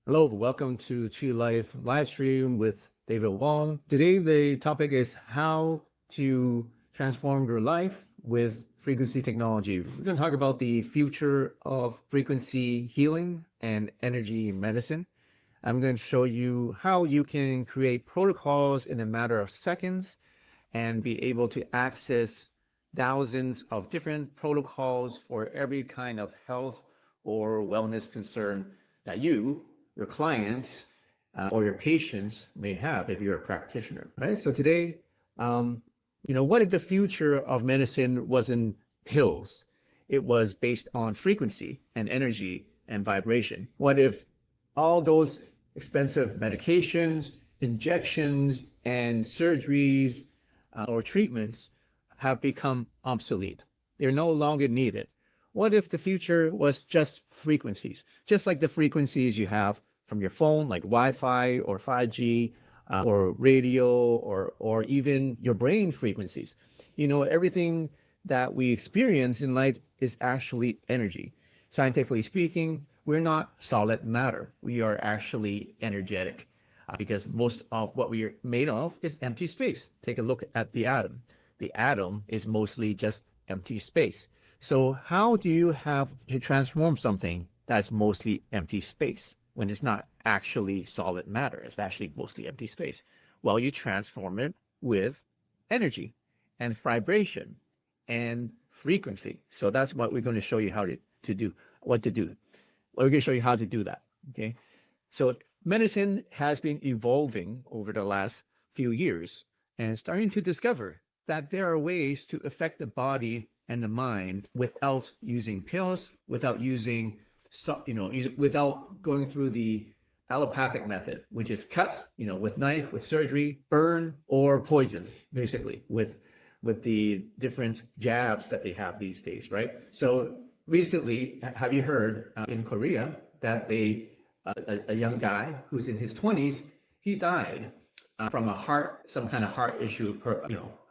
Hello, welcome to Qi Life live stream with David Wong. Today, the topic is how to transform your life with frequency technology. We're going to talk about the future of frequency healing and energy medicine. I'm going to show you how you can create protocols in a matter of seconds and be able to access thousands of different protocols for every kind of health or wellness concern that your clients, or your patients may have if you're a practitioner, right? So today, what if the future of medicine wasn't pills? It was based on frequency and energy and vibration. What if all those expensive medications, injections, and surgeries or treatments have become obsolete? They're no longer needed. What if the future was just frequencies, just like the frequencies you have from your phone, like Wi-Fi or 5G, or radio, or even your brain frequencies? Everything that we experience in life is actually energy. Scientifically speaking, we're not solid matter. We are actually energetic, because most of what we are made of is empty space. Take a look at the atom. The atom is mostly just empty space. So how do you have to transform something that's mostly empty space when it's not actually solid matter? It's actually mostly empty space. Well, you transform it with energy and vibration and frequency. So that's what we're going to show you how to do. We're going to show you how to do that. Okay. So medicine has been evolving over the last few years and starting to discover that there are ways to affect the body and the mind without using pills, without without going through the allopathic method, which is cuts, with knife, with surgery, burn, or poison, basically, with the different jabs that they have these days, right? So recently, have you heard in Korea that a young guy who's in his 20s, he died from some kind of heart issue,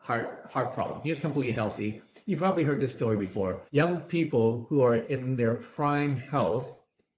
heart problem. He was completely healthy. You probably heard this story before. Young people who are in their prime health,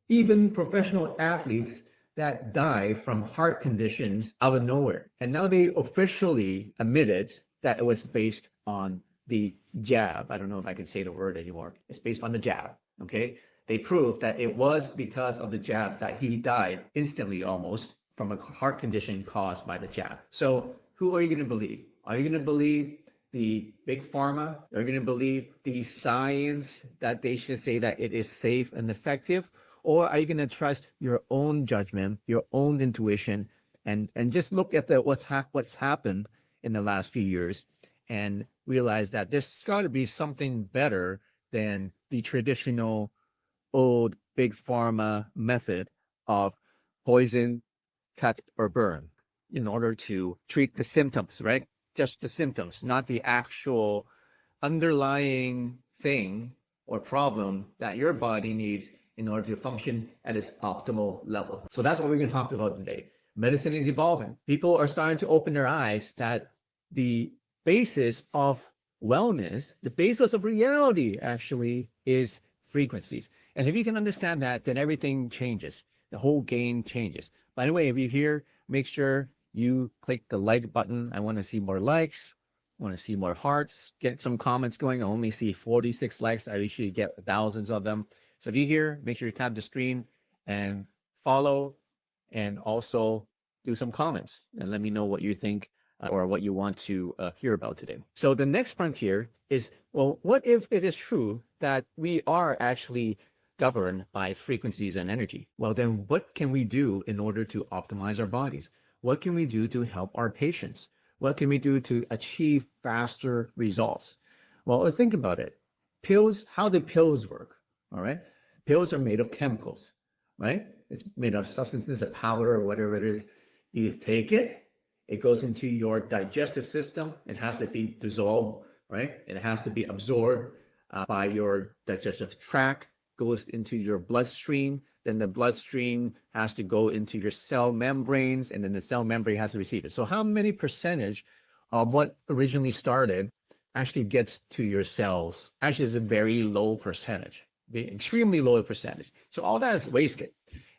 even professional athletes that die from heart conditions out of nowhere. And now they officially admitted that it was based on the jab. I don't know if I can say the word anymore. It's based on the jab, okay? They proved that it was because of the jab that he died instantly almost from a heart condition caused by the jab. So who are you going to believe? Are you going to believe the big pharma? Are you going to believe the science that they should say that it is safe and effective? Or are you going to trust your own judgment, your own intuition, and just look at what's happened in the last few years and realize that there's got to be something better than the traditional old big pharma method of poison, cut, or burn in order to treat the symptoms, right? Just the symptoms, not the actual underlying thing or problem that your body needs in order to function at its optimal level. So that's what we're going to talk about today. Medicine is evolving. People are starting to open their eyes that the basis of wellness, the basis of reality actually is frequencies. And if you can understand that, then everything changes. The whole game changes. By the way, if you're here, make sure you click the like button. I want to see more likes. I want to see more hearts. Get some comments going. I only see 46 likes. I usually get thousands of them. So if you're here, make sure you tap the screen and follow, and also do some comments and let me know what you think or what you want to hear about today. So the next frontier is, well, what if it is true that we are actually governed by frequencies and energy? Well, then what can we do in order to optimize our bodies? What can we do to help our patients? What can we do to achieve faster results? Well, let's think about it. Pills, how do pills work? All right. Pills are made of chemicals, right? It's made of substances, a powder or whatever it is. You take it, it goes into your digestive system. It has to be dissolved, right? It has to be absorbed by your digestive tract, goes into your bloodstream. Then the bloodstream has to go into your cell membranes, and then the cell membrane has to receive it. So how many percentage of what originally started actually gets to your cells? Actually, it's a very low percentage, extremely low percentage. So all that is wasted.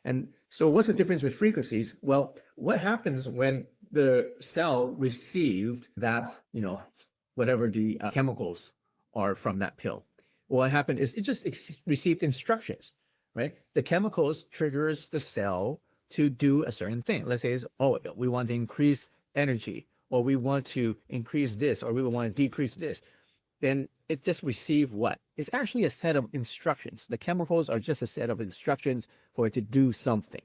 And so what's the difference with frequencies? Well, what happens when the cell received that, whatever the chemicals are from that pill? What happened is it just received instructions, right? The chemicals triggers the cell to do a certain thing. Let's say, we want to increase energy, or we want to increase this, or we want to decrease this. Then it just received what? It's actually a set of instructions. The chemicals are just a set of instructions for it to do something,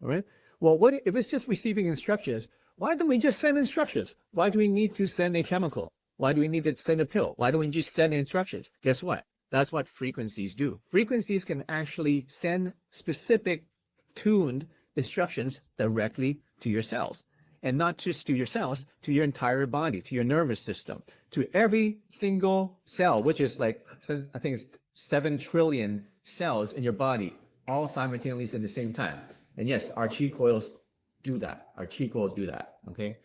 all right? Well, what if it's just receiving instructions? Why don't we just send instructions? Why do we need to send a chemical? Why do we need to send a pill? Why don't we just send instructions? Guess what? That's what frequencies do. Frequencies can actually send specific tuned instructions directly to your cells. And not just to your cells, to your entire body, to your nervous system, to every single cell, which is like, I think it's 7 trillion cells in your body, all simultaneously at the same time. And yes, our Qi coils do that. Our Qi coils do that, okay?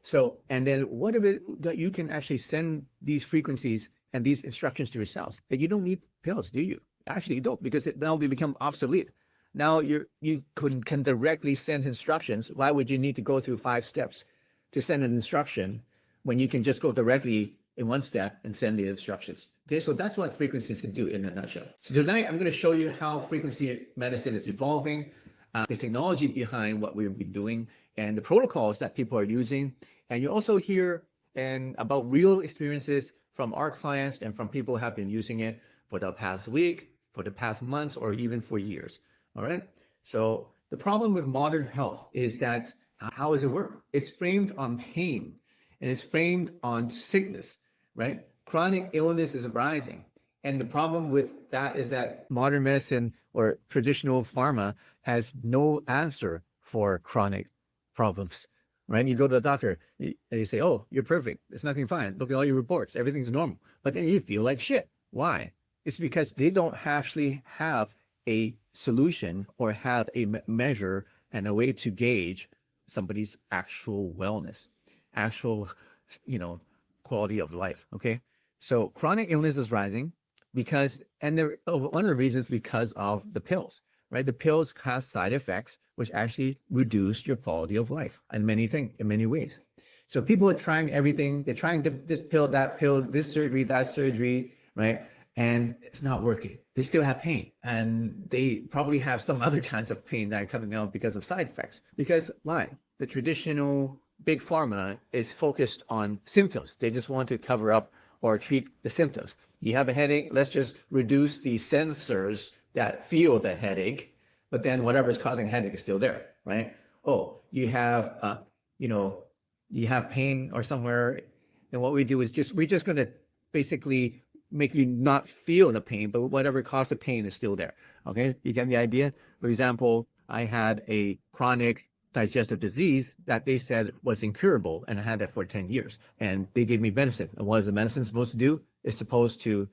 So, and then what if it that you can actually send these frequencies and these instructions to your cells? That you don't need pills, do you? Actually, you don't, because now they become obsolete. Now you can directly send instructions. Why would you need to go through 5 steps to send an instruction when you can just go directly in 1 step and send the instructions? Okay, so that's what frequencies can do in a nutshell. So tonight I'm going to show you how frequency medicine is evolving, the technology behind what we've been doing, and the protocols that people are using. And you also hear about real experiences from our clients and from people who have been using it for the past week, for the past months, or even for years. All right. So the problem with modern health is that how does it work? It's framed on pain, and it's framed on sickness, right? Chronic illness is rising. And the problem with that is that modern medicine or traditional pharma has no answer for chronic problems, right? You go to the doctor and they say, oh, you're perfect. There's nothing fine. Look at all your reports. Everything's normal. But then you feel like shit. Why? It's because they don't actually have a solution or have a measure and a way to gauge somebody's actual wellness, actual, quality of life. Okay. So chronic illness is rising because, and one of the reasons because of the pills, right? The pills cause side effects, which actually reduce your quality of life in many ways. So people are trying everything. They're trying this pill, that pill, this surgery, that surgery, right? And it's not working. They still have pain, and they probably have some other kinds of pain that are coming out because of side effects. Because why? The traditional big pharma is focused on symptoms. They just want to cover up or treat the symptoms. You have a headache, let's just reduce the sensors that feel the headache, but then whatever is causing the headache is still there, right? Oh, you have, you have pain or somewhere, and what we do is we're just going to basically make you not feel the pain, but whatever caused the pain is still there. Okay, you get the idea? For example, I had a chronic digestive disease that they said was incurable, and I had that for 10 years. And they gave me medicine. And what is the medicine supposed to do? It's supposed to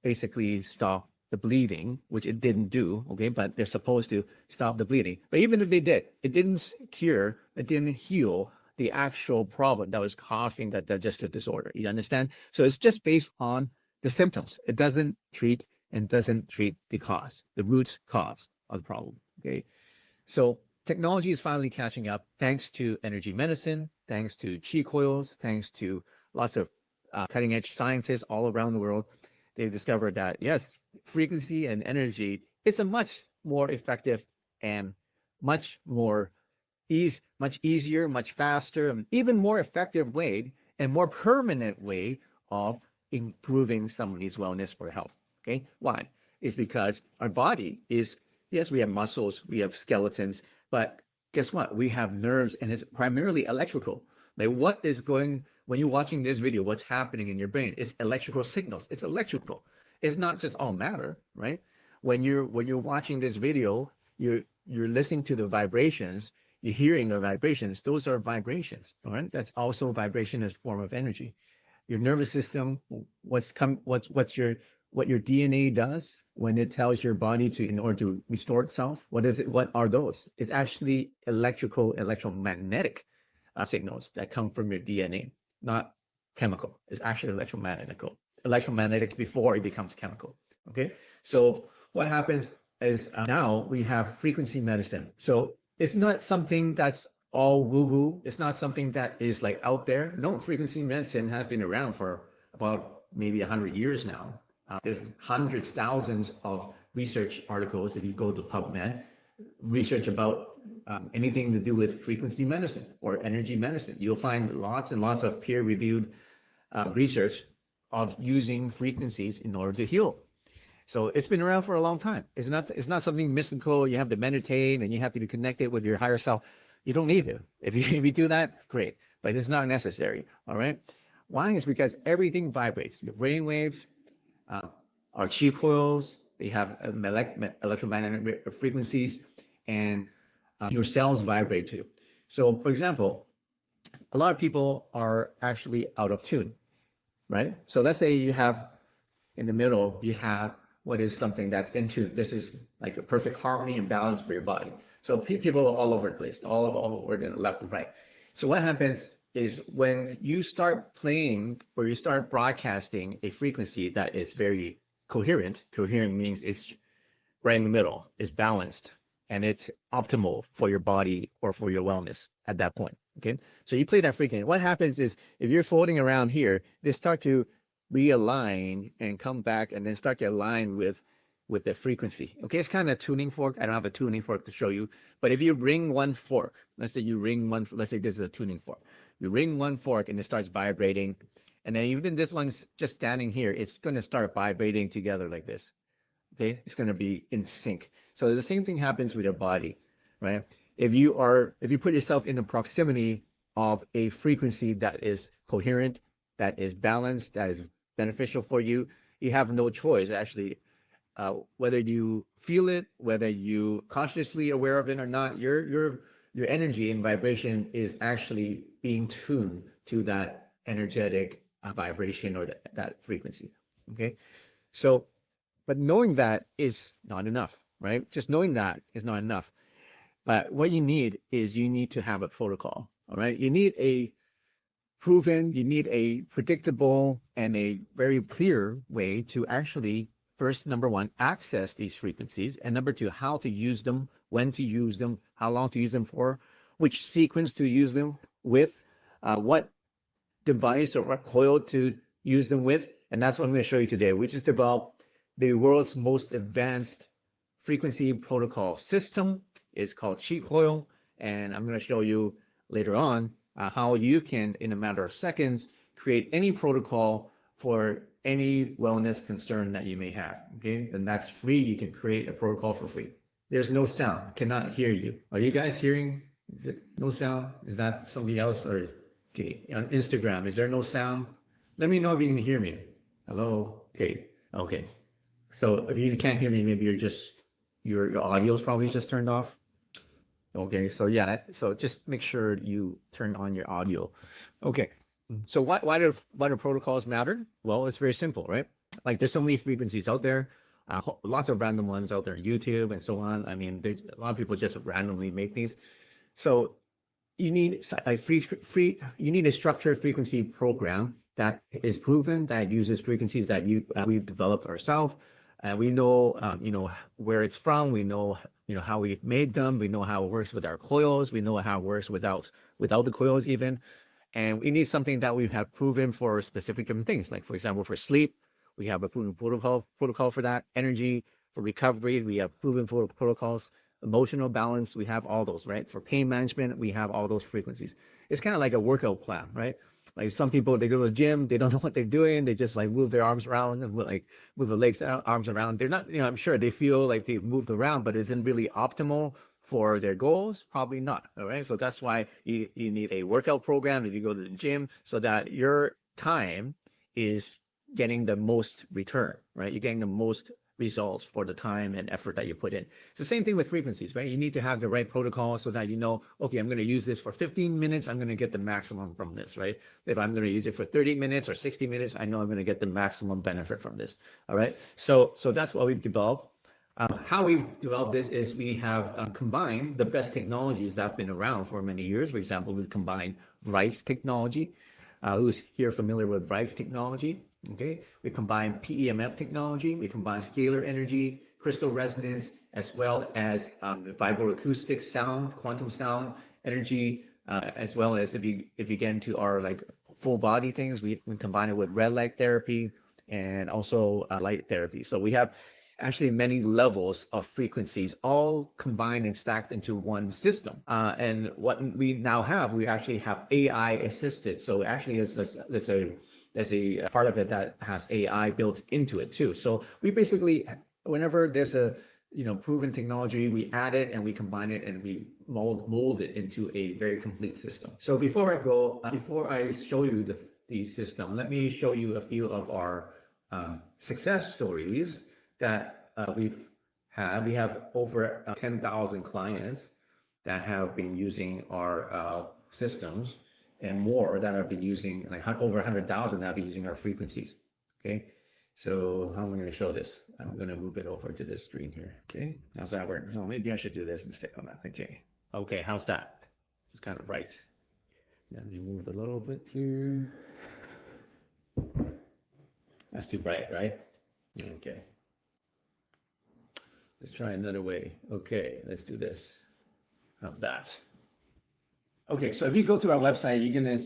basically stop the bleeding, which it didn't do, okay? But they're supposed to stop the bleeding. But even if they did, it didn't cure, it didn't heal the actual problem that was causing that digestive disorder. You understand? So it's just based on the symptoms. It doesn't treat the cause, the root cause of the problem. Okay. So technology is finally catching up thanks to energy medicine, thanks to Qi coils, thanks to lots of cutting edge scientists all around the world. They've discovered that, yes, frequency and energy is a much more effective and much easier, much faster, and even more effective way and more permanent way of improving somebody's wellness or health. Okay. Why? It's because our body is, yes, we have muscles, we have skeletons, but guess what? We have nerves, and it's primarily electrical. Like when you're watching this video, what's happening in your brain? It's electrical signals. It's electrical. It's not just all matter, right? When you're watching this video, you're listening to the vibrations, you're hearing the vibrations. Those are vibrations. All right. That's also vibration as a form of energy. Your nervous system, what your DNA does when it tells your body in order to restore itself. What is it? What are those? It's actually electromagnetic signals that come from your DNA, not chemical. It's actually electromagnetic before it becomes chemical. Okay. So what happens is now we have frequency medicine. So it's not something that's all woo-woo. It's not something that is like out there. No, frequency medicine has been around for about maybe 100 years now. There's hundreds, thousands of research articles, if you go to PubMed, research about anything to do with frequency medicine or energy medicine. You'll find lots and lots of peer-reviewed research of using frequencies in order to heal. So it's been around for a long time. It's not something mystical. You have to meditate and you have to be connected with your higher self. You don't need to. If you do that, great. But it's not necessary. All right. Why? Is because everything vibrates. Your brain waves, our Qi coils, they have electromagnetic frequencies, and your cells vibrate too. So, for example, a lot of people are actually out of tune, right? So let's say you have in the middle, you have what is something that's in tune. This is like a perfect harmony and balance for your body. So people are all over the place, all over the left and right. So what happens is when you start playing or you start broadcasting a frequency that is very coherent means it's right in the middle, it's balanced, and it's optimal for your body or for your wellness at that point. Okay. So you play that frequency. What happens is if you're floating around here, they start to realign and come back and then start to align with the frequency. Okay, it's kind of a tuning fork. I don't have a tuning fork to show you, but if you ring one fork, let's say let's say this is a tuning fork. You ring one fork and it starts vibrating, and then even this one's just standing here, it's going to start vibrating together like this. Okay, it's going to be in sync. So the same thing happens with your body, right? If you put yourself in the proximity of a frequency that is coherent, that is balanced, that is beneficial for you, you have no choice actually. Whether you feel it, whether you consciously aware of it or not, your energy and vibration is actually being tuned to that energetic vibration or that frequency. Okay, so but knowing that is not enough, right? Just knowing that is not enough. But what you need is you need to have a protocol. All right, you need a proven, you need a predictable and a very clear way to actually first, number one, access these frequencies, and number two, how to use them, when to use them, how long to use them for, which sequence to use them with, what device or what coil to use them with. And that's what I'm going to show you today. We just developed the world's most advanced frequency protocol system. It's called Qi Coil, and I'm going to show you later on how you can, in a matter of seconds, create any protocol for any wellness concern that you may have. Okay, and that's free. You can create a protocol for free. There's no sound. Cannot hear you. Are you guys hearing? Is it no sound? Is that something else? Or okay, on Instagram, is there no sound? Let me know if you can hear me. Hello. Okay. So if you can't hear me, maybe your audio is probably just turned off. Okay. So yeah. So just make sure you turn on your audio. Okay. So why do protocols matter? Well, it's very simple, right? Like there's so many frequencies out there, lots of random ones out there on YouTube and so on. I mean, there's a lot of people just randomly make these. So you need a you need a structured frequency program that is proven, that uses frequencies that we've developed ourselves. We know, where it's from. We know, how we made them. We know how it works with our coils. We know how it works without the coils even. And we need something that we have proven for specific different things. Like, for example, for sleep, we have a proven protocol for that. Energy, for recovery, we have proven protocols. Emotional balance, we have all those, right? For pain management, we have all those frequencies. It's kind of like a workout plan, right? Like some people, they go to the gym, they don't know what they're doing. They just like move their arms around and like move the legs, arms around. They're not, I'm sure they feel like they've moved around, but isn't really optimal for their goals? Probably not. All right. So that's why you need a workout program if you go to the gym, so that your time is getting the most return, right? You're getting the most results for the time and effort that you put in. It's the same thing with frequencies, right? You need to have the right protocol so that okay, I'm going to use this for 15 minutes. I'm going to get the maximum from this, right? If I'm going to use it for 30 minutes or 60 minutes, I know I'm going to get the maximum benefit from this. All right. So that's what we've developed. How we've developed this is we have combined the best technologies that have been around for many years. For example, we've combined Rife technology. Who's here familiar with Rife technology? Okay, we combine PEMF technology. We combine scalar energy, crystal resonance, as well as the vibroacoustic sound, quantum sound, energy, as well as if you get into our like full body things, we combine it with red light therapy and also light therapy. So we have actually many levels of frequencies all combined and stacked into one system. And what we now have, we actually have AI assisted. So actually there's a part of it that has AI built into it too. So we basically, whenever there's a proven technology, we add it and we combine it and we mold it into a very complete system. So before I show you the system, let me show you a few of our success stories that we've had. We have over 10,000 clients that have been using our systems, and more that have been using, like over 100,000 that have been using our frequencies. Okay, so how am I going to show this? I'm going to move it over to this screen here. Okay, how's that work? Oh, maybe I should do this instead of that. Okay, how's that? It's kind of bright. Let me move it a little bit here. That's too bright, right? Okay. Let's try another way. Okay, let's do this. How's that? Okay, so if you go to our website, you're gonna,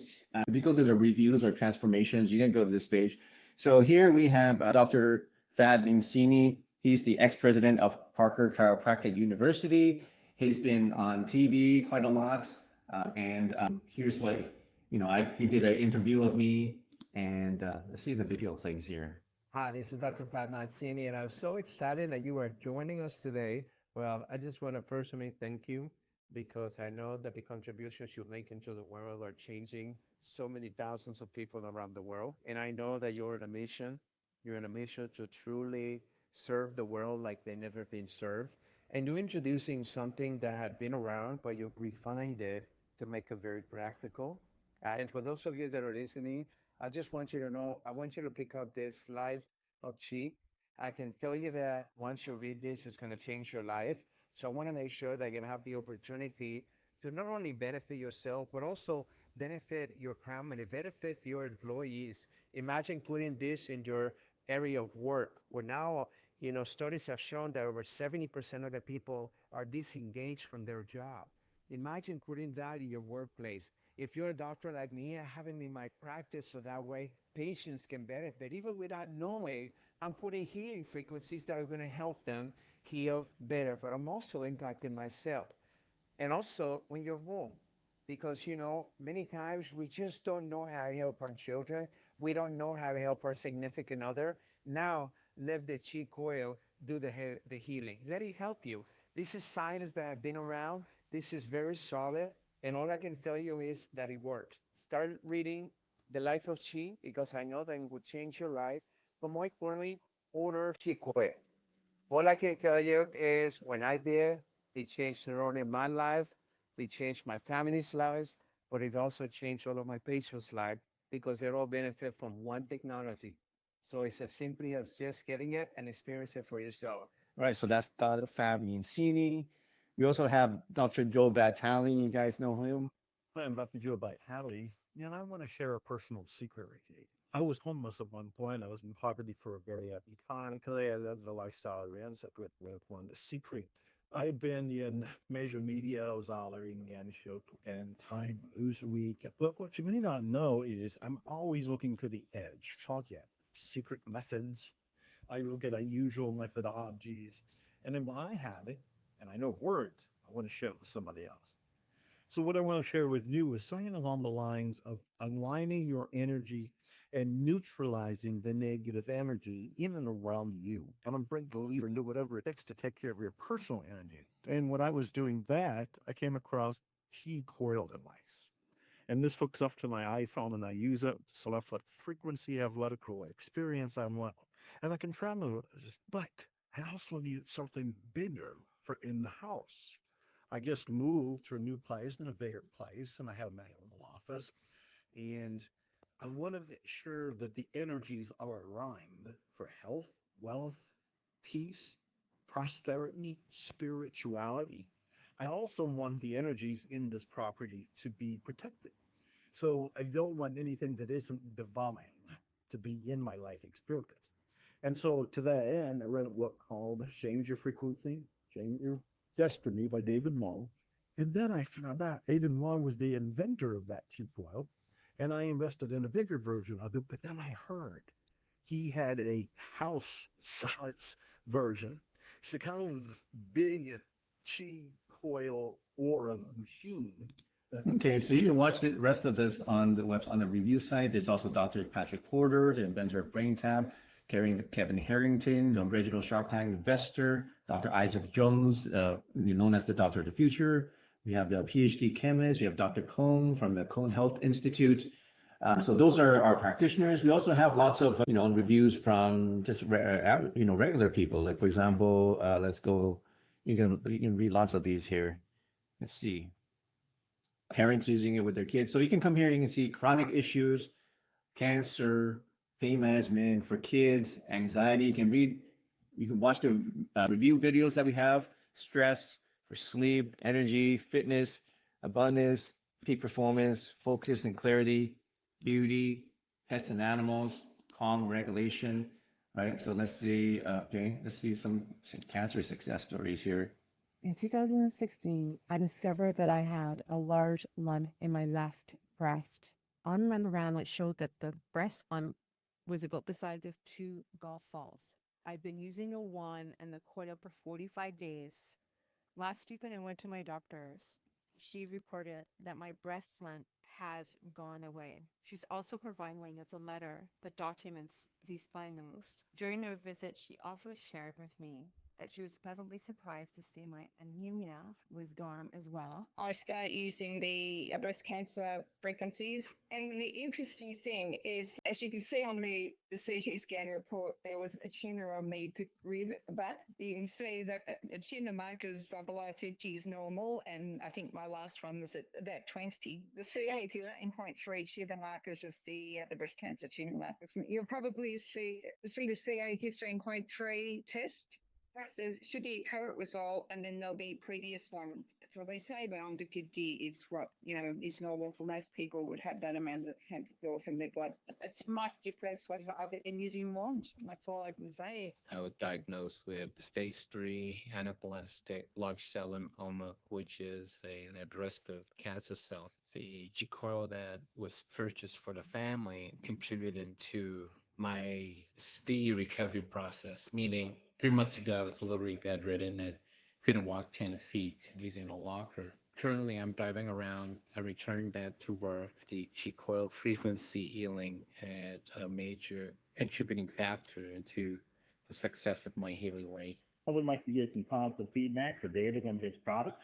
if you go to the reviews or transformations, you're gonna go to this page. So here we have Dr. Fad Mincini. He's the ex-president of Parker Chiropractic University. He's been on TV quite a lot. And here's what, he did an interview of me. And let's see the video plays here. Hi, this is Dr. Pat Mazzini, and I'm so excited that you are joining us today. Well, I just want to personally thank you because I know that the contributions you make into the world are changing so many thousands of people around the world. And I know that you're on a mission. You're on a mission to truly serve the world like they've never been served. And you're introducing something that had been around, but you've refined it to make it very practical. And for those of you that are listening, I just want you to know, I want you to pick up this Life of Qi. I can tell you that once you read this, it's going to change your life. So I want to make sure that you have the opportunity to not only benefit yourself, but also benefit your family, benefit your employees. Imagine putting this in your area of work, where now, studies have shown that over 70% of the people are disengaged from their job. Imagine putting that in your workplace. If you're a doctor like me, I have it in my practice so that way patients can benefit. Even without knowing, I'm putting healing frequencies that are going to help them heal better. But I'm also impacting myself. And also when you're home, because, many times we just don't know how to help our children. We don't know how to help our significant other. Now, let the Qi Coil do the healing. Let it help you. This is science that have been around. This is very solid. And all I can tell you is that it works. Start reading The Life of Qi, because I know that it will change your life. But more importantly, order Qi Coil. All I can tell you is when I did, it changed not only my life, it changed my family's lives, but it also changed all of my patients' lives because they all benefit from one technology. So it's as simply as just getting it and experience it for yourself. Right. So that's Dr. Fab Mincini. We also have Dr. Joe Batali. You guys know him. I'm Dr. Joe Vitale, and I want to share a personal secret with you. I was homeless at one point. I was in poverty for a very happy time. That's the lifestyle I ran with one. The secret. I've been in major media. I was honoring and show and Time Newsweek. But what you may not know is I'm always looking for the edge. Talk yet. Secret methods. I look at unusual methodologies. And then when I have it, and I know words, I want to share it with somebody else. So what I want to share with you is something along the lines of aligning your energy and neutralizing the negative energy in and around you. And I'm bring the leader into whatever it takes to take care of your personal energy. And when I was doing that, I came across Qi Coil device. And this hooks up to my iPhone and I use it. So that's what frequency I've let it grow, experience I'm well. And I can travel with this. But I also need something bigger for in the house. I just moved to a new place in a bigger place, and I have my own office. And I want to make sure that the energies are aligned for health, wealth, peace, prosperity, spirituality. I also want the energies in this property to be protected. So I don't want anything that isn't divine to be in my life experience. And so to that end, I read a book called Change Your Frequency, Change Your Destiny by David Wong. And then I found out David Wong was the inventor of that Qi Coil. And I invested in a bigger version of it. But then I heard he had a house size version. It's the kind of big Qi Coil aura machine. Okay, so you can watch the rest of this on the website, on the review site. There's also Dr. Patrick Porter, the inventor of BrainTap, Kevin Harrington, the original Shark Tank investor, Dr. Isaac Jones, known as the Doctor of the Future. We have the PhD chemist. We have Dr. Cohn from the Cohn Health Institute. So those are our practitioners. We also have lots of reviews from just regular people. Like for example, let's go. You can read lots of these here. Let's see. Parents using it with their kids. So you can come here, you can see chronic issues, cancer, pain management for kids, anxiety. You can watch the review videos that we have, stress, for sleep, energy, fitness, abundance, peak performance, focus and clarity, beauty, pets and animals, calm regulation, right? So let's see, let's see some cancer success stories here. In 2016, I discovered that I had a large lump in my left breast. On mammogram, it showed that the breast lump was about the size of 2 golf balls. I've been using a wand and the coil for 45 days. Last week when I went to my doctor's, she reported that my breast lump has gone away. She's also providing me with a letter that documents these findings. During her visit, she also shared with me that she was pleasantly surprised to see my anemia was gone as well. I started using the breast cancer frequencies. And the interesting thing is, as you can see on the CT scan report, there was a tumor on the rib back. You can see that the tumor markers are below 50 is normal, and I think my last one was at about 20. The CA 13.3 tumor markers of the breast cancer tumor markers. You'll probably see the CA 15.3 test. Says should be current result, and then there'll be previous ones. So they say around 50 is what is normal for most people would have that amount of cancer cells in their blood. It's much different what I've been using once. That's all I can say. I was diagnosed with stage 3 anaplastic large cell lymphoma, which is an aggressive cancer cell. The Qi Coil that was purchased for the family contributed to my speedy recovery process, meaning 3 months ago I was literally bedridden and couldn't walk 10 feet using a walker. Currently, I'm driving around. I returned back to work. The Qi Coil frequency healing had a major contributing factor into the success of my healing rate. I would like to get some positive feedback or data on this product.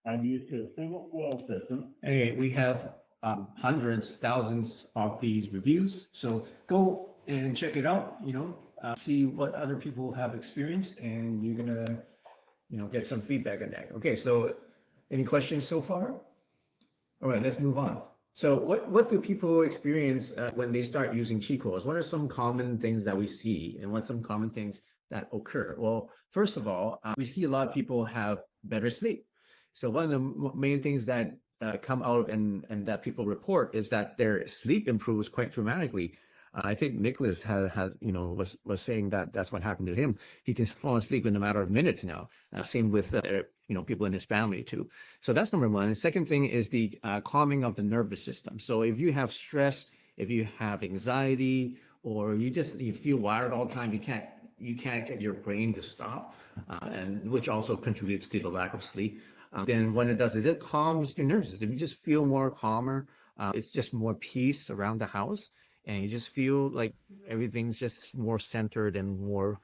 I'm used to a single coil system. Anyway, we have hundreds, thousands of these reviews. So go and check it out, see what other people have experienced, and you're gonna, get some feedback on that. Okay, so any questions so far? All right, let's move on. So what do people experience when they start using Qi Coils? What are some common things that we see, and what's some common things that occur? Well, first of all, we see a lot of people have better sleep. So one of the main things that come out and that people report is that their sleep improves quite dramatically. I think Nicholas was saying that that's what happened to him. He can fall asleep in a matter of minutes now. Same with people in his family too. So that's number one. The second thing is the calming of the nervous system. So if you have stress, if you have anxiety, or you feel wired all the time, you can't get your brain to stop, and which also contributes to the lack of sleep. Then when it does it calms your nervous system. You just feel more calmer. It's just more peace around the house. And you just feel like everything's just more centered and more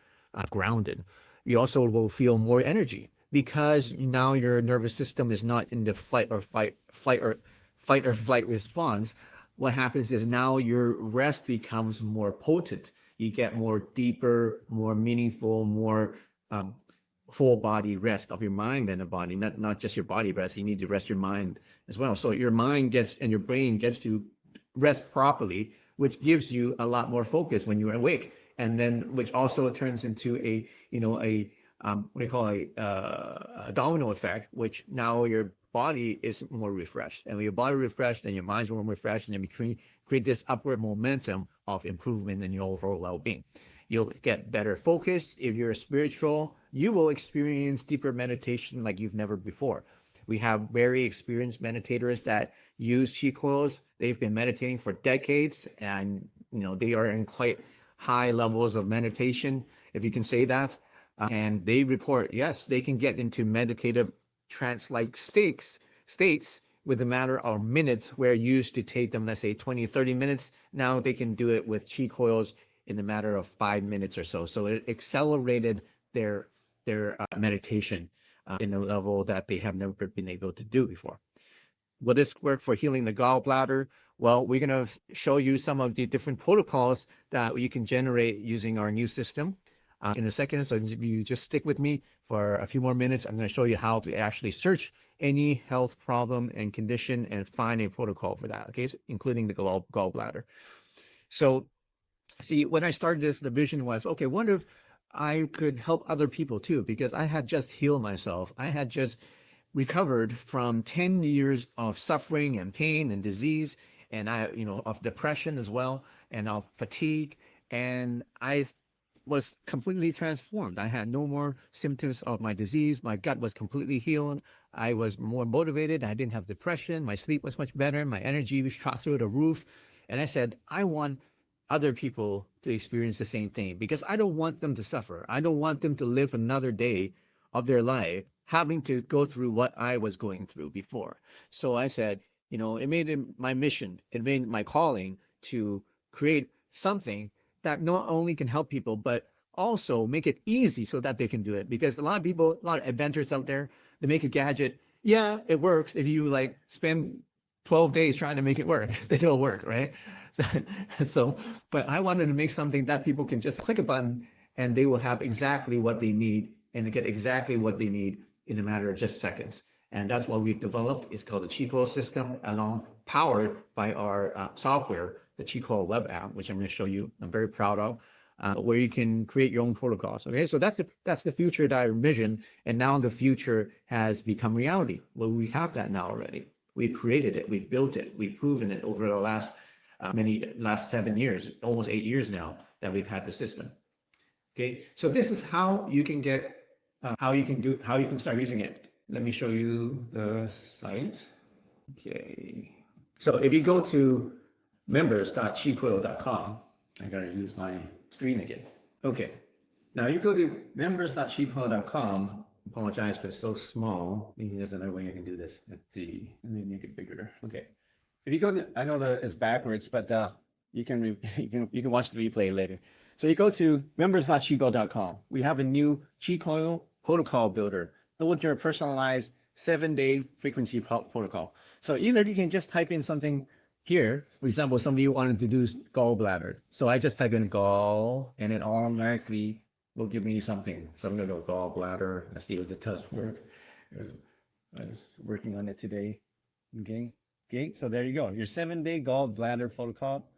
grounded. You also will feel more energy because now your nervous system is not in the fight or flight response. What happens is now your rest becomes more potent. You get more deeper, more meaningful, more full body rest of your mind and the body, not just your body rest. You need to rest your mind as well. So your mind and your brain gets to rest properly, which gives you a lot more focus when you're awake, and then which also turns into a domino effect, which now your body is more refreshed, and when your body refreshed, then your mind's more refreshed, and then we create this upward momentum of improvement in your overall well-being. You'll get better focus. If you're spiritual, you will experience deeper meditation like you've never before. We have very experienced meditators that use Qi coils. They've been meditating for decades, and they are in quite high levels of meditation, if you can say that. And they report, yes, they can get into meditative trance-like states with a matter of minutes, where it used to take them, let's say, 20, 30 minutes. Now they can do it with Qi coils in a matter of 5 minutes or so. So it accelerated their meditation in a level that they have never been able to do before. Will this work for healing the gallbladder? Well, we're going to show you some of the different protocols that you can generate using our new system in a second. So you just stick with me for a few more minutes. I'm going to show you how to actually search any health problem and condition and find a protocol for that, okay, including the gallbladder. So see, when I started this, the vision was, okay, wonder if I could help other people too, because I had just healed myself. I had just recovered from 10 years of suffering and pain and disease, and of depression as well, and of fatigue. And I was completely transformed. I had no more symptoms of my disease. My gut was completely healed. I was more motivated. I didn't have depression. My sleep was much better. My energy was shot through the roof. And I said, I want other people to experience the same thing, because I don't want them to suffer. I don't want them to live another day of their life having to go through what I was going through before. So I said, it made it my mission, it made my calling to create something that not only can help people, but also make it easy so that they can do it. Because a lot of inventors out there, they make a gadget. Yeah, it works if you spend 12 days trying to make it work. They don't work, right? But I wanted to make something that people can just click a button and they will have exactly what they need, and they get exactly what they need in a matter of just seconds. And that's what we've developed. It's called the Qi Coil system, powered by our software, the Qi Coil web app, which I'm going to show you. I'm very proud of, where you can create your own protocols. Okay, so that's the future that I envisioned, and now the future has become reality. Well, we have that now already. We've created it, we've built it, we've proven it over the last 7 years, almost 8 years now that we've had the system. Okay, so this is how you can get, how you can start using it. Let me show you the site. Okay, so if you go to members.qcoil.com, I gotta use my screen again. Okay, now you go to members.qcoil.com. Apologize, but it's so small. Maybe there's another way I can do this. Let's see. Let me make it bigger. Okay. If you go to, I know that it's backwards, but you can watch the replay later. So you go to members.qcoil.com. We have a new Qi Coil protocol builder. Build your personalized 7-day frequency protocol. So either you can just type in something here. For example, somebody wanted to do gallbladder. So I just type in gall, and it automatically will give me something. So I'm going to go gallbladder. Let's see if it does work. I was working on it today. Okay, so there you go. Your 7-day gallbladder protocol,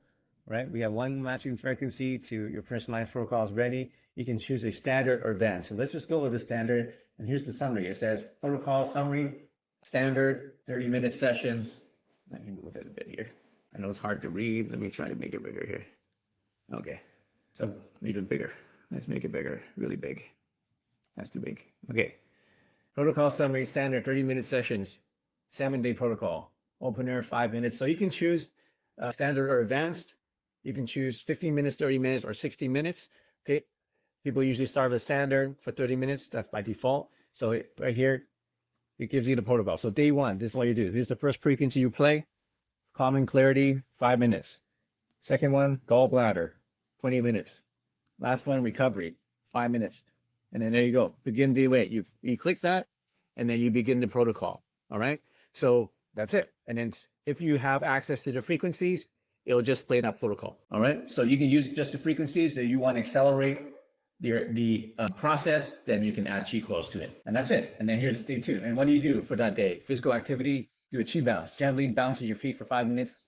right? We have one matching frequency to your personalized protocols ready. You can choose a standard or advanced. So let's just go with the standard. And here's the summary. It says protocol summary, standard, 30-minute sessions. Let me move it a bit here. I know it's hard to read. Let me try to make it bigger here. Okay, so even bigger. Let's make it bigger, really big. That's too big. Okay. Protocol summary, standard, 30-minute sessions, 7-day protocol, opener, 5 minutes. So you can choose standard or advanced. You can choose 15 minutes, 30 minutes, or 60 minutes. Okay. People usually start with standard for 30 minutes. That's by default. So right here, it gives you the protocol. So day one, this is what you do. Here's the first frequency you play. Calm and clarity, 5 minutes. Second one, gallbladder, 20 minutes. Last one, recovery, 5 minutes. And then there you go. Begin the way. You click that, and then you begin the protocol. All right. So that's it. And then if you have access to the frequencies, it'll just play that protocol. All right. So you can use just the frequencies. If you want to accelerate the process, then you can add Qi coils to it. And that's it. And then here's day two. And what do you do for that day? Physical activity, do a Qi bounce. Gently bounce with your feet for 5 minutes.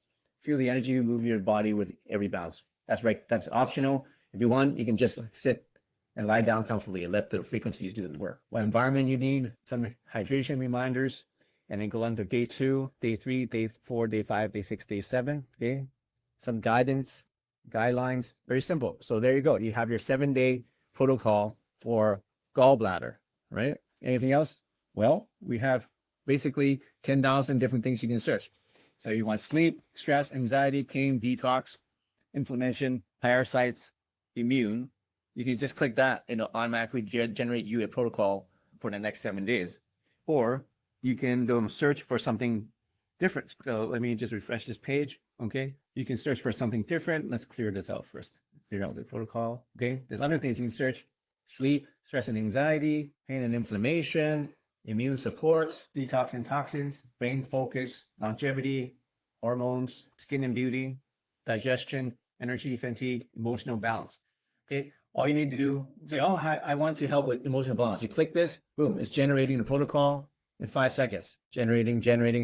Feel the energy move your body with every bounce. That's right. That's optional. If you want, you can just sit and lie down comfortably and let the frequencies do the work. What environment you need, some hydration reminders, and then go on to day 2, day 3, day 4, day 5, day 6, day 7. Okay, some guidance guidelines. Very simple. So there you go. You have your 7-day protocol for gallbladder, right? Anything else? Well, we have basically 10,000 different things you can search. So you want sleep, stress, anxiety, pain, detox, inflammation, parasites, immune. You can just click that and it'll automatically generate you a protocol for the next 7 days. Or you can do a search for something different. So let me just refresh this page. Okay. You can search for something different. Let's clear this out first. Clear out the protocol. Okay. There's other things you can search: sleep, stress and anxiety, pain and inflammation, immune support, detox and toxins, brain focus, longevity, hormones, skin and beauty, digestion, energy, fatigue, emotional balance. Okay. All you need to do is say, oh, I want to help with emotional balance. You click this, boom, it's generating the protocol in 5 seconds. Generating,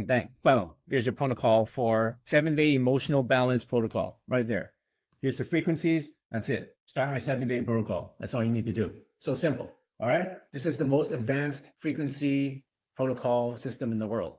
bang. Boom. Here's your protocol for 7-day emotional balance protocol right there. Here's the frequencies. That's it. Start my 7-day protocol. That's all you need to do. So simple. All right. This is the most advanced frequency protocol system in the world.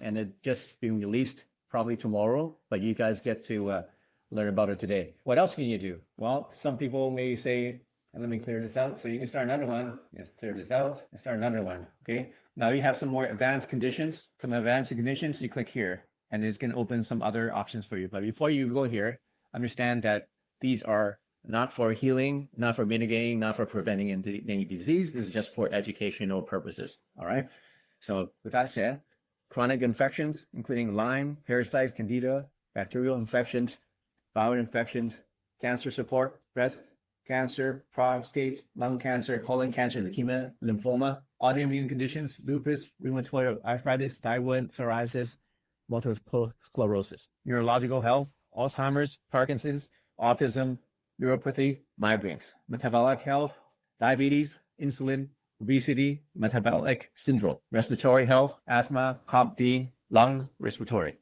And it just being released probably tomorrow, but you guys get to learn about it today. What else can you do? Well, some people may say, and let me clear this out. So you can start another one. Just clear this out and start another one. Okay. Now you have some more advanced conditions. Some advanced conditions, you click here and it's going to open some other options for you. But before you go here, understand that these are not for healing, not for mitigating, not for preventing any disease. This is just for educational purposes. All right. So with that said, chronic infections, including Lyme, parasites, candida, bacterial infections, viral infections, cancer support, breast cancer, prostate, lung cancer, colon cancer, leukemia, lymphoma, autoimmune conditions, lupus, rheumatoid arthritis, thyroid, psoriasis, multiple sclerosis, neurological health, Alzheimer's, Parkinson's, autism, neuropathy, migraines, metabolic health, diabetes, insulin, obesity, metabolic syndrome, respiratory health, asthma, COPD, lung, respiratory,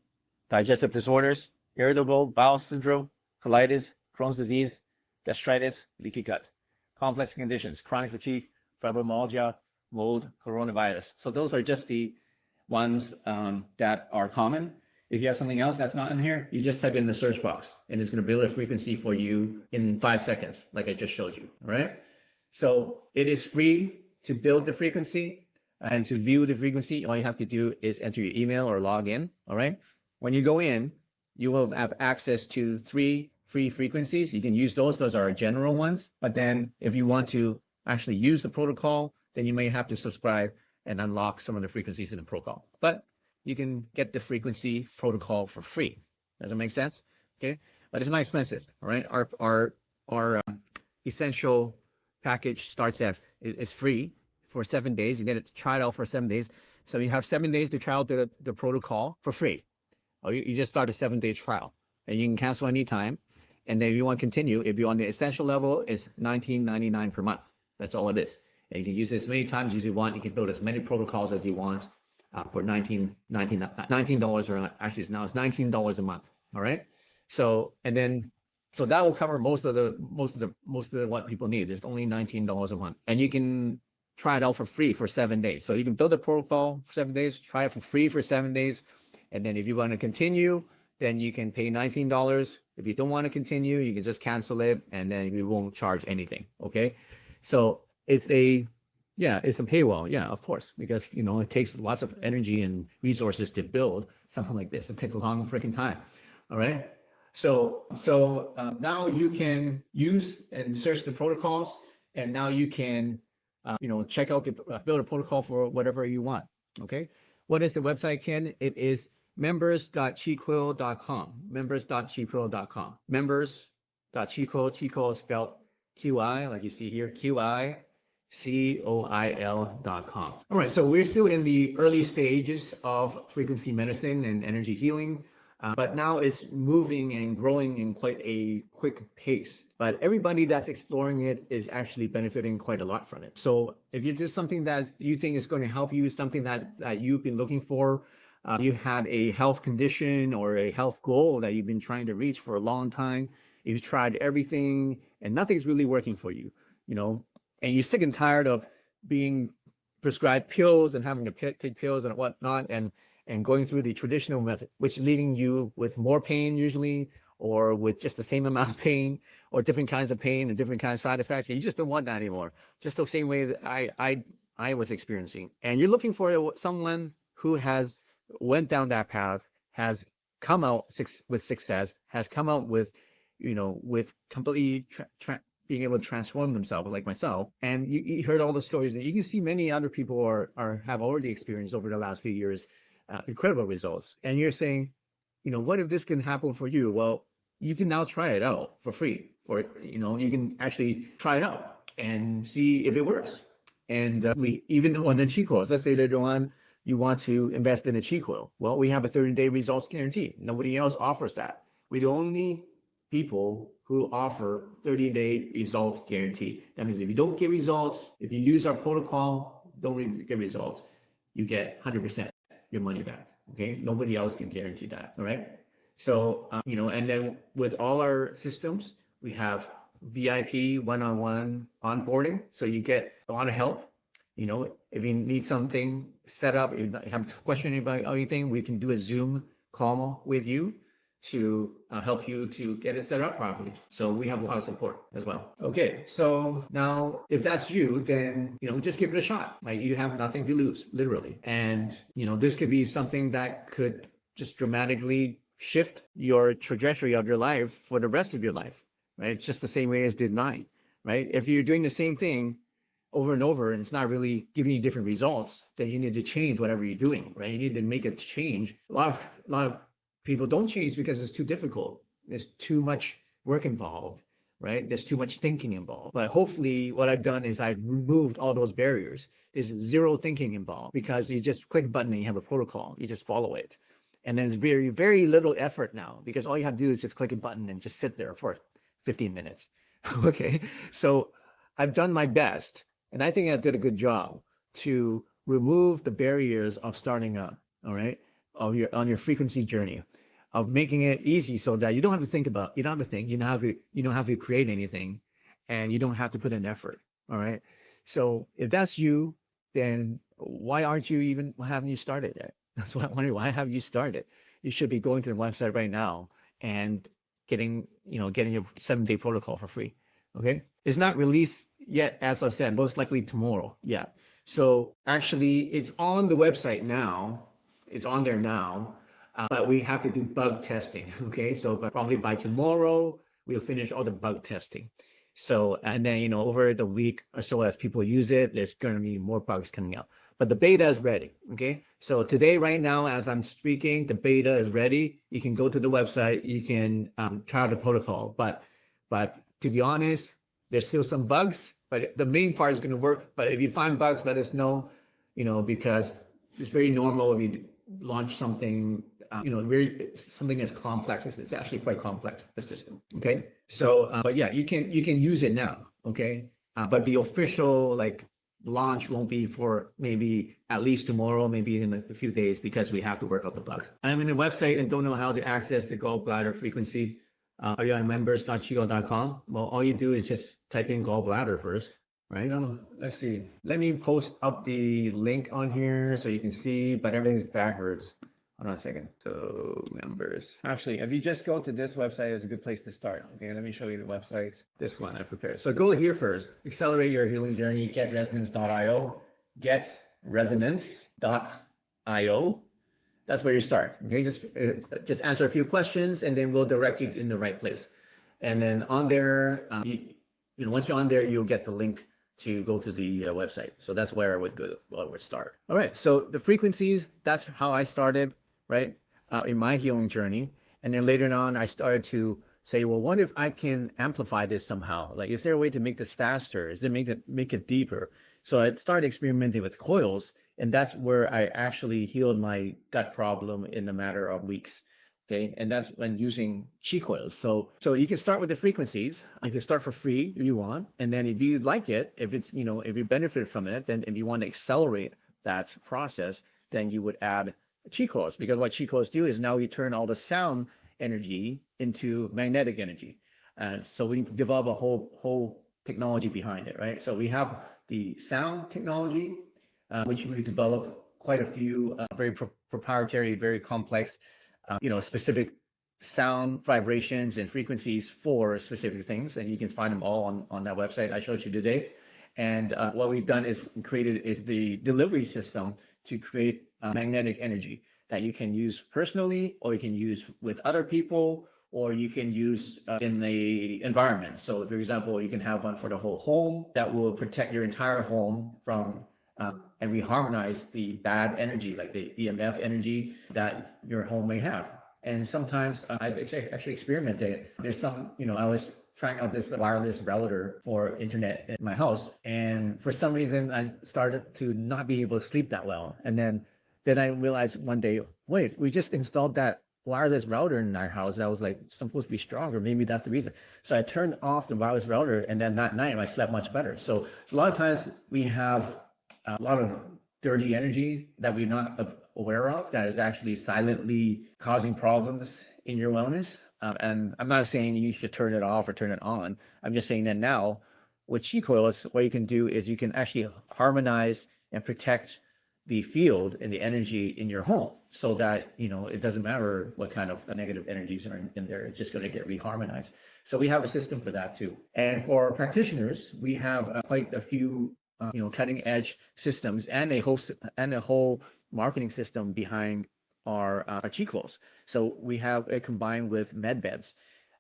digestive disorders, irritable bowel syndrome, colitis, Crohn's disease, gastritis, leaky gut, complex conditions, chronic fatigue, fibromyalgia, mold, coronavirus. So those are just the ones that are common. If you have something else that's not in here, you just type in the search box and it's going to build a frequency for you in 5 seconds, like I just showed you. All right. So it is free to build the frequency and to view the frequency. All you have to do is enter your email or log in. All right. When you go in, you will have access to 3 free frequencies. You can use those. Those are general ones. But then if you want to actually use the protocol, then you may have to subscribe and unlock some of the frequencies in the protocol. But you can get the frequency protocol for free. Does that make sense? Okay. But it's not expensive. All right. Our essential package starts at, it's free for 7 days. You get it to try it out for 7 days. So you have 7 days to try out the protocol for free. Or you just start a 7-day trial and you can cancel anytime. And then if you want to continue, if you're on the essential level, it's $19.99 per month. That's all it is. And you can use it as many times as you want. You can build as many protocols as you want for $19, or actually now it's $19 a month. All right. So that will cover most of what people need. It's only $19 a month, and you can try it out for free for 7 days. So you can build a protocol for 7 days, try it for free for 7 days, and then if you want to continue, then you can pay $19. If you don't want to continue, you can just cancel it, and then we won't charge anything. Okay, so it's a paywall, yeah, of course, because it takes lots of energy and resources to build something like this. It takes a long freaking time. All right. So now you can use and search the protocols, and now you can, check out, build a protocol for whatever you want. Okay. What is the website, Ken? It is members.qcoil.com. Members.qcoil.com. Members.qcoil. Qcoil is spelled QI, like you see here, QICOIL.com. All right. So we're still in the early stages of frequency medicine and energy healing. But now it's moving and growing in quite a quick pace. But everybody that's exploring it is actually benefiting quite a lot from it. So if it's just something that you think is going to help you, something that you've been looking for, you had a health condition or a health goal that you've been trying to reach for a long time, you've tried everything and nothing's really working for you, and you're sick and tired of being prescribed pills and having to take pills and whatnot, and going through the traditional method, which is leaving you with more pain usually, or with just the same amount of pain or different kinds of pain and different kinds of side effects. You just don't want that anymore. Just the same way that I was experiencing. And you're looking for someone who has went down that path, has come out with success, has come out with, with completely being able to transform themselves, like myself. And you heard all the stories that you can see many other people have already experienced over the last few years, incredible results. And you're saying, what if this can happen for you? Well, you can now try it out for free, or, you can actually try it out and see if it works. And we even on the Qi Coil, let's say later on you want to invest in a Qi Coil. Well, we have a 30-day results guarantee. Nobody else offers that. We're the only people who offer 30-day results guarantee. That means if you don't get results, if you use our protocol, don't get results, you get 100% your money back. Okay, nobody else can guarantee that. All right. So and then with all our systems, we have VIP one-on-one onboarding, so you get a lot of help. If you need something set up, if you have a question about anything, we can do a Zoom call with you to help you to get it set up properly. So we have a lot of support as well. Okay, so now if that's you, then just give it a shot. Like, you have nothing to lose, literally. And this could be something that could just dramatically shift your trajectory of your life for the rest of your life, right? It's just the same way as did mine, right? If you're doing the same thing over and over and it's not really giving you different results, then you need to change whatever you're doing, right? You need to make a change. A lot of people don't change because it's too difficult. There's too much work involved, right? There's too much thinking involved. But hopefully what I've done is I've removed all those barriers. There's zero thinking involved because you just click a button and you have a protocol. You just follow it. And then there's very, very little effort now because all you have to do is just click a button and just sit there for 15 minutes. Okay. So I've done my best, and I think I did a good job to remove the barriers of starting up, all right, on your frequency journey, of making it easy so that you don't have to think, you don't have to create anything, and you don't have to put in effort. All right. So if that's you, then why haven't you started yet? That's what I'm wondering. Why have you started? You should be going to the website right now and getting your 7-day protocol for free. Okay. It's not released yet, as I said, most likely tomorrow. Yeah. So actually it's on the website now. It's on there now. But we have to do bug testing. Okay. So probably by tomorrow, we'll finish all the bug testing. So, and then, over the week or so as people use it, there's going to be more bugs coming out. But the beta is ready. Okay. So today, right now, as I'm speaking, the beta is ready. You can go to the website. You can try out the protocol. But to be honest, there's still some bugs, but the main part is going to work. But if you find bugs, let us know, because it's very normal if you launch something, something as complex. It's actually quite complex, the system. Okay. So, but yeah, you can use it now. Okay. But the official launch won't be for maybe at least tomorrow, maybe in a few days, because we have to work out the bugs. I'm in the website and don't know how to access the gallbladder frequency. Are you on members.qcoil.com? Well, all you do is just type in gallbladder first, right? Let's see. Let me post up the link on here so you can see, but everything's backwards. Hold on a second. So members. Actually, if you just go to this website, it's a good place to start. Okay, let me show you the websites. This one I prepared. So go here first. Accelerate your healing journey. GetResonance.io. GetResonance.io. That's where you start. Okay, just answer a few questions, and then we'll direct you in the right place. And then on there, once you're on there, you'll get the link to go to the website. So that's where I would go. Well, I would start. All right. So the frequencies. That's how I started. Right, in my healing journey. And then later on, I started to say, well, what if I can amplify this somehow? Like, is there a way to make this faster? Is there make it deeper? So I started experimenting with coils, and that's where I actually healed my gut problem in a matter of weeks. Okay, and that's when using Qi coils. So you can start with the frequencies. You can start for free if you want, and then if you like it, if it's if you benefit from it, then if you want to accelerate that process, then you would add Qi coils, because what Qi coils do is now you turn all the sound energy into magnetic energy. And so we develop a whole technology behind it, right? So we have the sound technology, which we develop quite a few very proprietary, very complex, specific sound vibrations and frequencies for specific things, and you can find them all on that website I showed you today. And what we've done is created the delivery system to create magnetic energy that you can use personally, or you can use with other people, or you can use in the environment. So, for example, you can have one for the whole home that will protect your entire home from and reharmonize the bad energy, like the EMF energy that your home may have. And sometimes I've actually experimented. There's some, I was trying out this wireless router for internet in my house, and for some reason I started to not be able to sleep that well. And then I realized one day, wait, we just installed that wireless router in our house that was like supposed to be stronger. Maybe that's the reason. So I turned off the wireless router, and then that night I slept much better. So a lot of times we have a lot of dirty energy that we're not aware of that is actually silently causing problems in your wellness. And I'm not saying you should turn it off or turn it on. I'm just saying that now with Qi Coils, what you can do is you can actually harmonize and protect the field and the energy in your home, so that, it doesn't matter what kind of negative energies are in there. It's just going to get reharmonized. So we have a system for that too. And for practitioners, we have quite a few, cutting edge systems and a whole marketing system behind our Qi Coils. So we have it combined with med beds.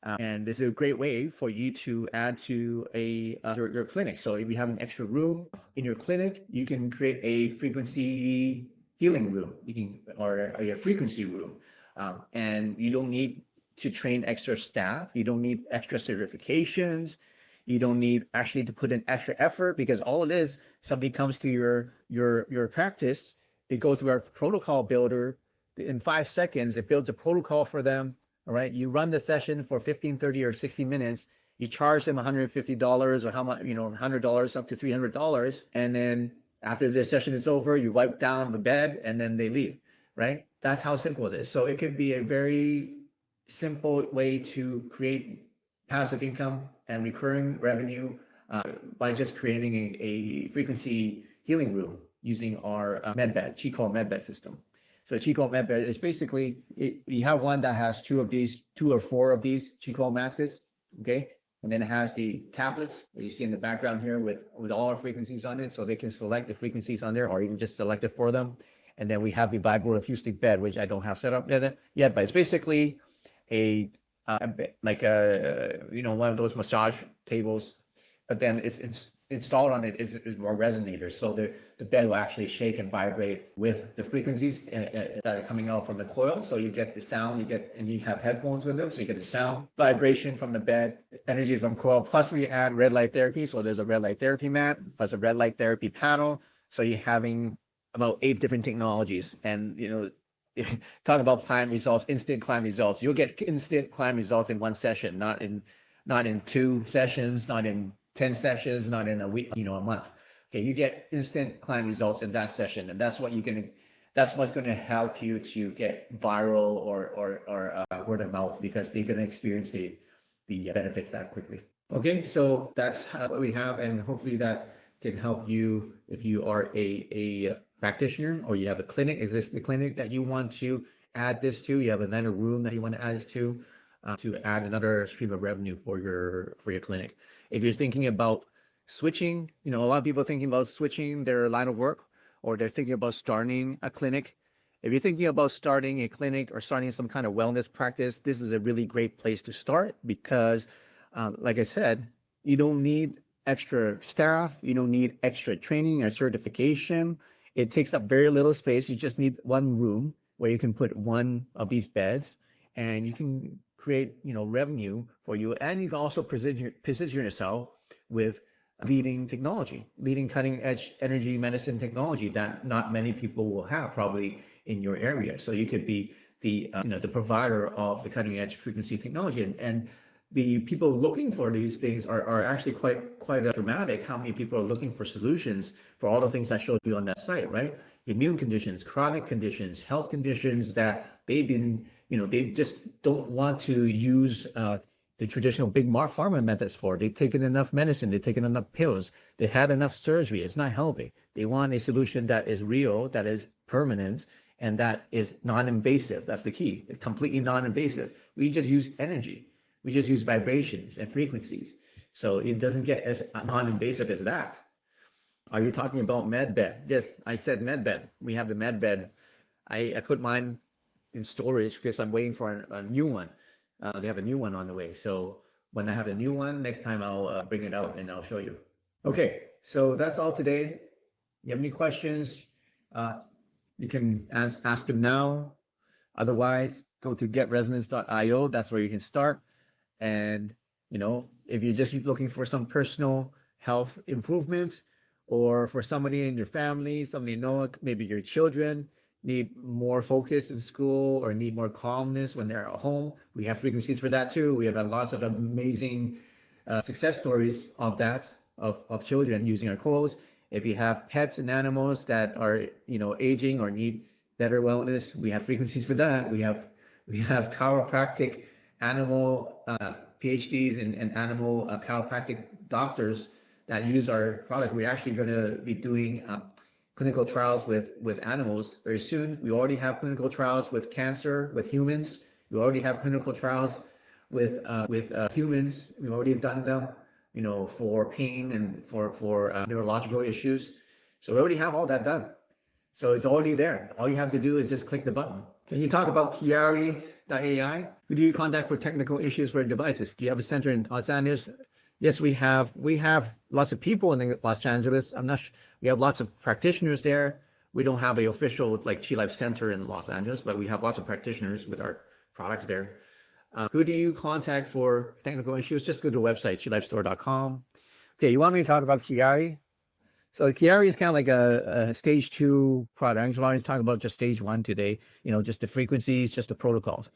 And this is a great way for you to add to your clinic. So if you have an extra room in your clinic, you can create a frequency healing room, or a frequency room. And you don't need to train extra staff. You don't need extra certifications. You don't need actually to put in extra effort, because all it is, somebody comes to your practice, they go through our protocol builder. In 5 seconds, it builds a protocol for them. All right. You run the session for 15, 30, or 60 minutes. You charge them $150 or how much, $100 up to $300. And then after the session is over, you wipe down the bed and then they leave. Right. That's how simple it is. So it could be a very simple way to create passive income and recurring revenue by just creating a frequency healing room using our Qi Coil medbed system. So Qi Coil medbed is basically, you have one that has 2 or 4 of these Qi Coil maxes, okay? And then it has the tablets that you see in the background here with all our frequencies on it, so they can select the frequencies on there, or you can just select it for them. And then we have the vibro acoustic bed, which I don't have set up yet, but it's basically one of those massage tables, but then it's installed on it is more resonators. So the bed will actually shake and vibrate with the frequencies that are coming out from the coil. So you get the sound, and you have headphones with them. So you get the sound, vibration from the bed, energy from coil. Plus we add red light therapy. So there's a red light therapy mat, plus a red light therapy panel. So you're having about 8 different technologies. And, talk about client results, instant client results. You'll get instant client results in one session, not in 2 sessions, not in 10 sessions, not in a week, a month. Okay, you get instant client results in that session, and that's what's going to help you to get viral or word of mouth, because they're going to experience the benefits that quickly. Okay, so that's what we have, and hopefully that can help you if you are a practitioner, or you have a existing clinic that you want to add this to. You have another room that you want to add this to add another stream of revenue for your clinic. If you're thinking about switching, a lot of people are thinking about switching their line of work, or they're thinking about starting a clinic. If you're thinking about starting a clinic or starting some kind of wellness practice, this is a really great place to start, because, like I said, you don't need extra staff. You don't need extra training or certification. It takes up very little space. You just need one room where you can put one of these beds, and you can create, revenue for you. And you can also position yourself with leading cutting edge energy medicine technology that not many people will have probably in your area. So you could be the provider of the cutting edge frequency technology, and the people looking for these things are actually quite dramatic. How many people are looking for solutions for all the things I showed you on that site, right? Immune conditions, chronic conditions, health conditions that they've been, they just don't want to use the traditional big pharma methods for. They've taken enough medicine, they've taken enough pills, they had enough surgery. It's not healthy. They want a solution that is real, that is permanent, And that is non-invasive. That's the key. It's completely non-invasive. We just use energy. We just use vibrations and frequencies. So it doesn't get as non-invasive as that. Are you talking about med bed? Yes, I said med bed. We have the med bed. I put mine in storage because I'm waiting for a new one. They have a new one on the way. So when I have a new one, next time I'll bring it out and I'll show you. Okay, so that's all today. You have any questions? You can ask them now. Otherwise, go to getresonance.io. That's where you can start. And, if you're just looking for some personal health improvements, or for somebody in your family, somebody you know, maybe your children need more focus in school or need more calmness when they're at home, we have frequencies for that too. We have lots of amazing success stories of that, of children using our coils. If you have pets and animals that are, aging or need better wellness, we have frequencies for that. We have chiropractic animal PhDs and animal chiropractic doctors that use our product. We're actually going to be doing clinical trials with animals very soon. We already have clinical trials with cancer, with humans. We already have clinical trials with humans. We've already done them, for pain and for neurological issues. So we already have all that done. So it's already there. All you have to do is just click the button. Can you talk about Chiari.ai? Who do you contact for technical issues for devices? Do you have a center in Los Angeles? Yes, we have lots of people in Los Angeles. We have lots of practitioners there. We don't have an official Qi Life Center in Los Angeles, but we have lots of practitioners with our products there. Who do you contact for technical issues? Just go to the website, qilifestore.com. Okay, you want me to talk about Chiari? So Chiari is kind of like a stage 2 product. So I want to talk about just stage 1 today, just the frequencies, just the protocols.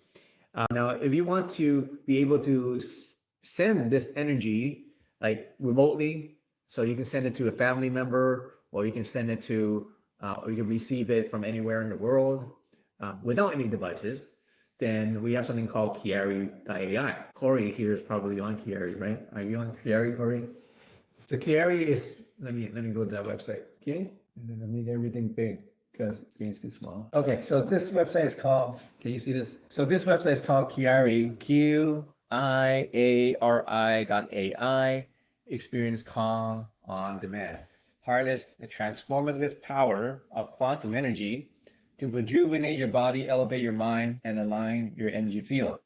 Now, if you want to be able to send this energy remotely, so you can send it to a family member, or you can send it to, or you can receive it from anywhere in the world without any devices, then we have something called Chiari.ai. Corey here is probably on Chiari, right? Are you on Chiari, Corey? So Chiari is, let me go to that website, okay? And then let me get everything big because the screen's too small. Okay, so this website is called, can you see this? So this website is called Chiari, QIARI.ai, Experience Calm on Demand. Harness the transformative power of quantum energy to rejuvenate your body, elevate your mind, and align your energy field.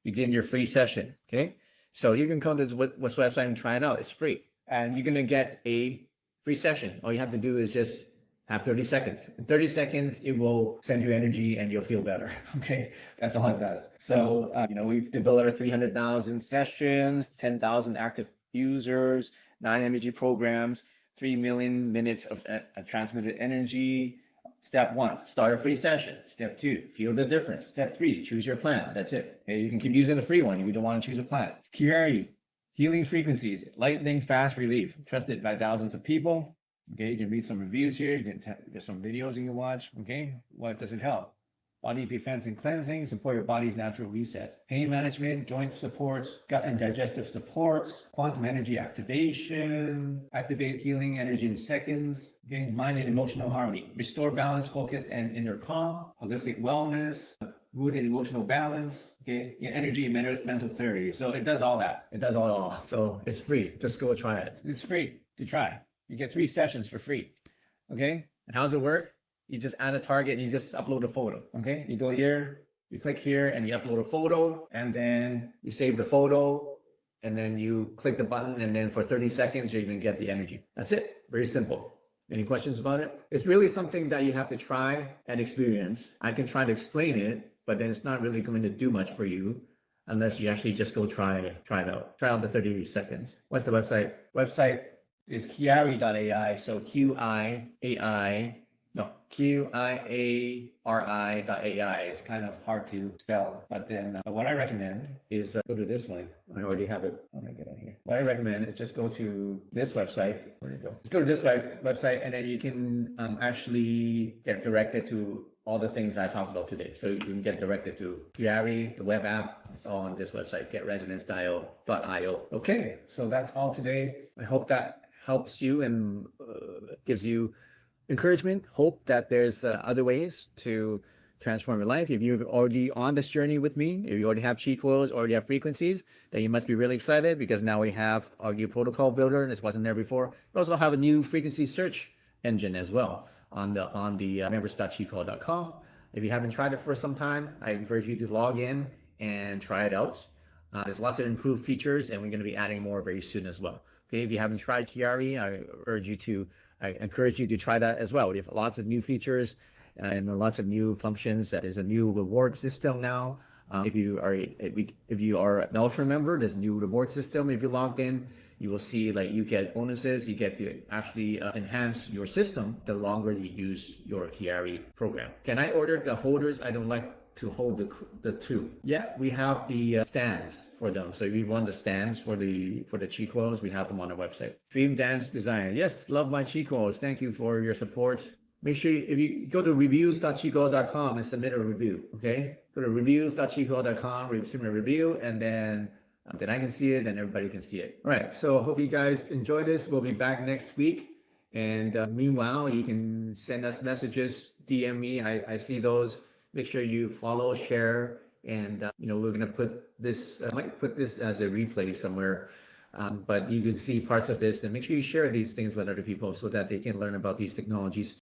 Begin your free session, okay? So you can come to this website and try it out. It's free. And you're going to get a free session. All you have to do is just have 30 seconds. In 30 seconds, it will send you energy and you'll feel better. Okay, that's all it does. So, we've developed 300,000 sessions, 10,000 active users, 9 energy programs, 3 million minutes of transmitted energy. Step 1, start a free session. Step 2, feel the difference. Step 3, choose your plan. That's it. Okay, you can keep using the free one if you don't want to choose a plan. Chiari, healing frequencies, lightning fast relief, trusted by thousands of people. Okay, you can read some reviews here. There's some videos you can watch. Okay, what does it help? Body defense and cleansing, support your body's natural reset. Pain management, joint supports, gut and digestive supports, quantum energy activation, activate healing energy in seconds. Okay, mind and emotional harmony, restore balance, focus, and inner calm. Holistic wellness, mood and emotional balance. Okay, energy and mental clarity. So it does all that. It does all. So it's free. Just go try it. It's free to try. You get 3 sessions for free. Okay, and how does it work? You just add a target and you just upload a photo. Okay, you go here, you click here and you upload a photo, and then you save the photo, and then you click the button, and then for 30 seconds you're going to get the energy. That's it. Very simple. Any questions about it? It's really something that you have to try and experience. I can try to explain it, but then it's not really going to do much for you unless you actually just go try it out. Try out the 30 seconds. What's the website? Website is Chiari.ai. So QIARI.ai. It's kind of hard to spell, but then what I recommend is go to this one. I already have it. How do I get on here? What I recommend is just go to this website. Where did it go? Just go to this website, and then you can actually get directed to all the things I talked about today. So you can get directed to Chiari, the web app. It's all on this website, getresonance.io. Okay, so that's all today. I hope that helps you and gives you encouragement, hope that there's other ways to transform your life. If you're already on this journey with me, if you already have Qi coils, already have frequencies, then you must be really excited because now we have our new protocol builder. This wasn't there before. We also have a new frequency search engine as well on the members.qcoil.com. If you haven't tried it for some time, I encourage you to log in and try it out. There's lots of improved features, and we're going to be adding more very soon as well. Okay, if you haven't tried Chiari, I encourage you to try that as well. We have lots of new features and lots of new functions. That is a new reward system now. If you are an Ultra member, there's a new reward system. If you logged in, you will see like you get bonuses. You get to actually enhance your system the longer you use your Chiari program. Can I order the holders? I don't like to hold the two. Yeah, we have the stands for them. So if you want the stands for the Qi coils, we have them on our website. Theme dance design. Yes, love my Qi coils. Thank you for your support. Make sure if you go to reviews.qcoil.com and submit a review, okay? Go to reviews.qcoil.com, submit a review, and then I can see it and everybody can see it. All right, so I hope you guys enjoy this. We'll be back next week. And meanwhile, you can send us messages, DM me. I see those. Make sure you follow, share, and we're gonna put this. I might put this as a replay somewhere, but you can see parts of this, and make sure you share these things with other people so that they can learn about these technologies.